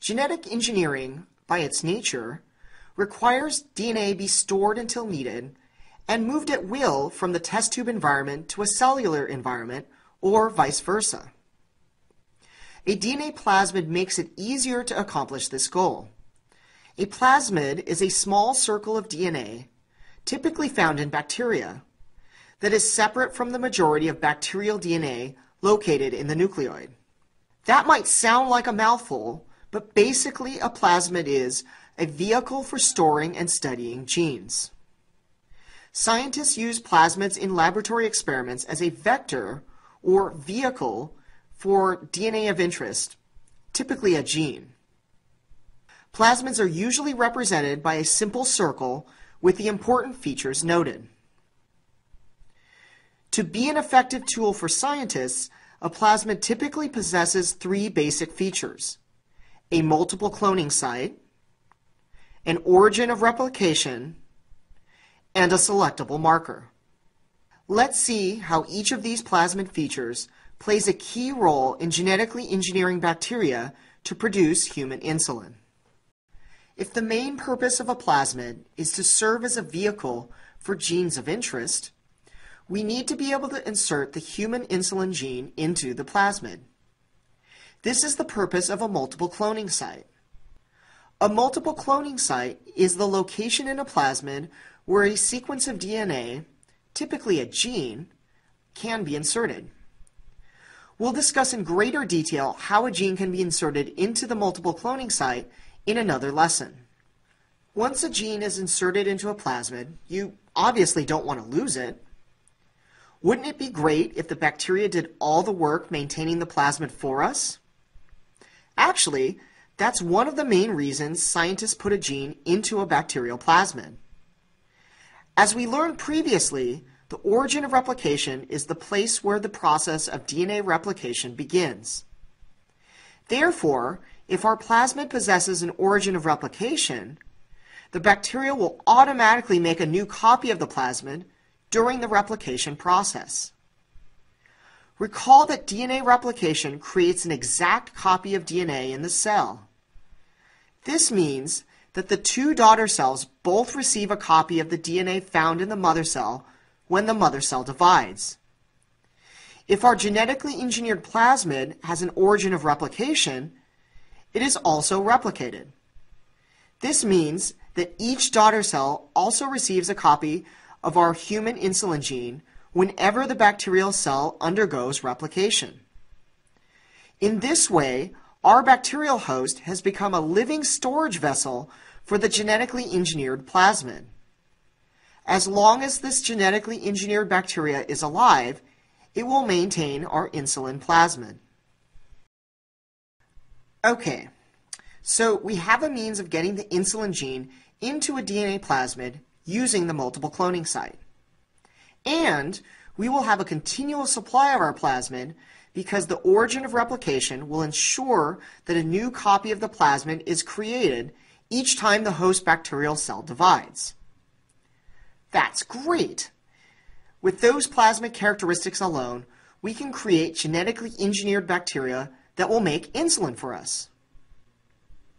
Genetic engineering, by its nature, requires DNA be stored until needed and moved at will from the test tube environment to a cellular environment or vice versa. A DNA plasmid makes it easier to accomplish this goal. A plasmid is a small circle of DNA, typically found in bacteria, that is separate from the majority of bacterial DNA located in the nucleoid. That might sound like a mouthful, but basically a plasmid is a vehicle for storing and studying genes. Scientists use plasmids in laboratory experiments as a vector or vehicle for DNA of interest, typically a gene. Plasmids are usually represented by a simple circle with the important features noted. To be an effective tool for scientists, a plasmid typically possesses three basic features: a multiple cloning site, an origin of replication, and a selectable marker. Let's see how each of these plasmid features plays a key role in genetically engineering bacteria to produce human insulin. If the main purpose of a plasmid is to serve as a vehicle for genes of interest, we need to be able to insert the human insulin gene into the plasmid. This is the purpose of a multiple cloning site. A multiple cloning site is the location in a plasmid where a sequence of DNA, typically a gene, can be inserted. We'll discuss in greater detail how a gene can be inserted into the multiple cloning site in another lesson. Once a gene is inserted into a plasmid, you obviously don't want to lose it. Wouldn't it be great if the bacteria did all the work maintaining the plasmid for us? Actually, that's one of the main reasons scientists put a gene into a bacterial plasmid. As we learned previously, the origin of replication is the place where the process of DNA replication begins. Therefore, if our plasmid possesses an origin of replication, the bacteria will automatically make a new copy of the plasmid during the replication process. Recall that DNA replication creates an exact copy of DNA in the cell. This means that the two daughter cells both receive a copy of the DNA found in the mother cell when the mother cell divides. If our genetically engineered plasmid has an origin of replication, it is also replicated. This means that each daughter cell also receives a copy of our human insulin gene whenever the bacterial cell undergoes replication. In this way, our bacterial host has become a living storage vessel for the genetically engineered plasmid. As long as this genetically engineered bacteria is alive, it will maintain our insulin plasmid. Okay, so we have a means of getting the insulin gene into a DNA plasmid using the multiple cloning site. And we will have a continual supply of our plasmid because the origin of replication will ensure that a new copy of the plasmid is created each time the host bacterial cell divides. That's great! With those plasmid characteristics alone, we can create genetically engineered bacteria that will make insulin for us.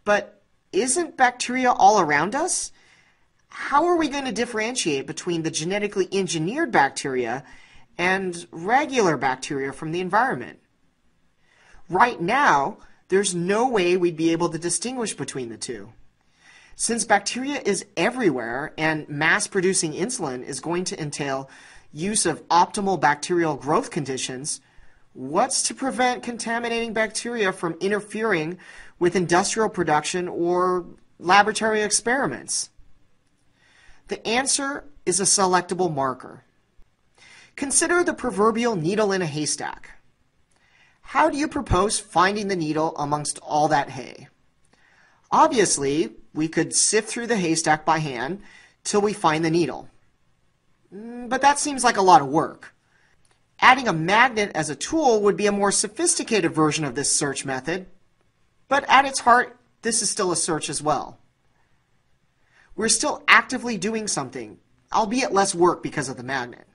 But isn't bacteria all around us? How are we going to differentiate between the genetically engineered bacteria and regular bacteria from the environment? Right now, there's no way we'd be able to distinguish between the two. Since bacteria is everywhere and mass-producing insulin is going to entail use of optimal bacterial growth conditions, what's to prevent contaminating bacteria from interfering with industrial production or laboratory experiments? The answer is a selectable marker. Consider the proverbial needle in a haystack. How do you propose finding the needle amongst all that hay? Obviously, we could sift through the haystack by hand till we find the needle. But that seems like a lot of work. Adding a magnet as a tool would be a more sophisticated version of this search method, but at its heart, this is still a search as well. We're still actively doing something, albeit less work because of the magnet.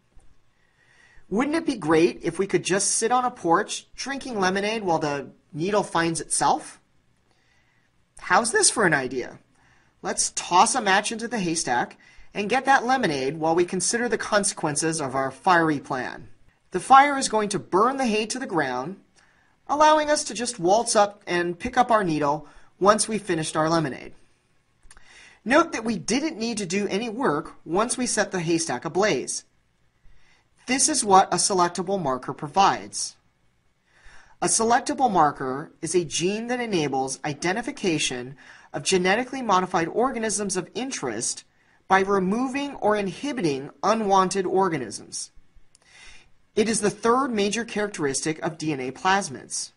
Wouldn't it be great if we could just sit on a porch drinking lemonade while the needle finds itself? How's this for an idea? Let's toss a match into the haystack and get that lemonade while we consider the consequences of our fiery plan. The fire is going to burn the hay to the ground, allowing us to just waltz up and pick up our needle once we've finished our lemonade. Note that we didn't need to do any work once we set the haystack ablaze. This is what a selectable marker provides. A selectable marker is a gene that enables identification of genetically modified organisms of interest by removing or inhibiting unwanted organisms. It is the third major characteristic of DNA plasmids.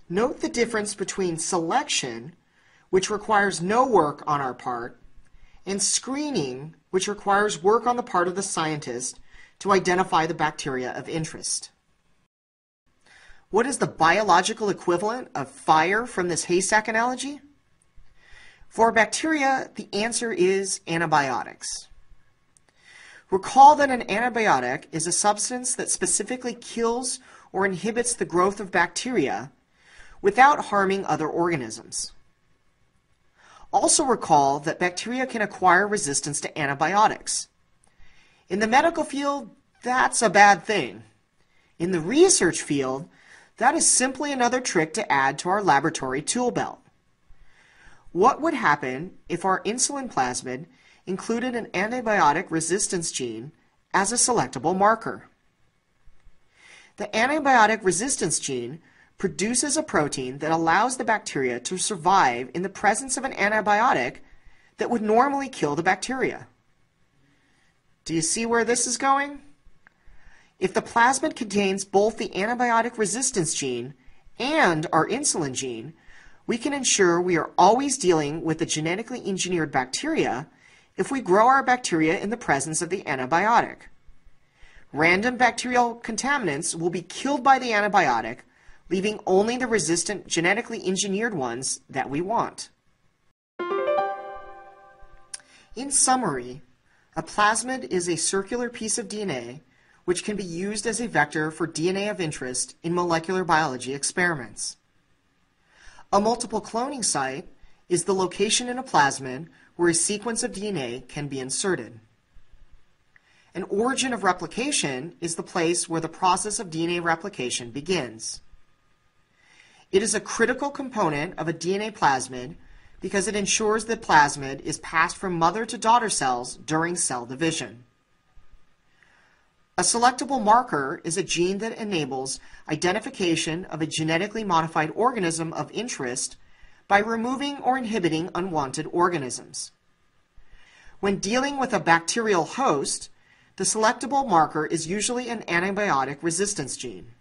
Note the difference between selection, which requires no work on our part, and screening, which requires work on the part of the scientist to identify the bacteria of interest. What is the biological equivalent of fire from this haystack analogy? For bacteria, the answer is antibiotics. Recall that an antibiotic is a substance that specifically kills or inhibits the growth of bacteria without harming other organisms. Also recall that bacteria can acquire resistance to antibiotics. In the medical field, that's a bad thing. In the research field, that is simply another trick to add to our laboratory tool belt. What would happen if our insulin plasmid included an antibiotic resistance gene as a selectable marker? The antibiotic resistance gene produces a protein that allows the bacteria to survive in the presence of an antibiotic that would normally kill the bacteria. Do you see where this is going? If the plasmid contains both the antibiotic resistance gene and our insulin gene, we can ensure we are always dealing with the genetically engineered bacteria if we grow our bacteria in the presence of the antibiotic. Random bacterial contaminants will be killed by the antibiotic, leaving only the resistant genetically engineered ones that we want. In summary, a plasmid is a circular piece of DNA which can be used as a vector for DNA of interest in molecular biology experiments. A multiple cloning site is the location in a plasmid where a sequence of DNA can be inserted. An origin of replication is the place where the process of DNA replication begins. It is a critical component of a DNA plasmid because it ensures that plasmid is passed from mother to daughter cells during cell division. A selectable marker is a gene that enables identification of a genetically modified organism of interest by removing or inhibiting unwanted organisms. When dealing with a bacterial host, the selectable marker is usually an antibiotic resistance gene.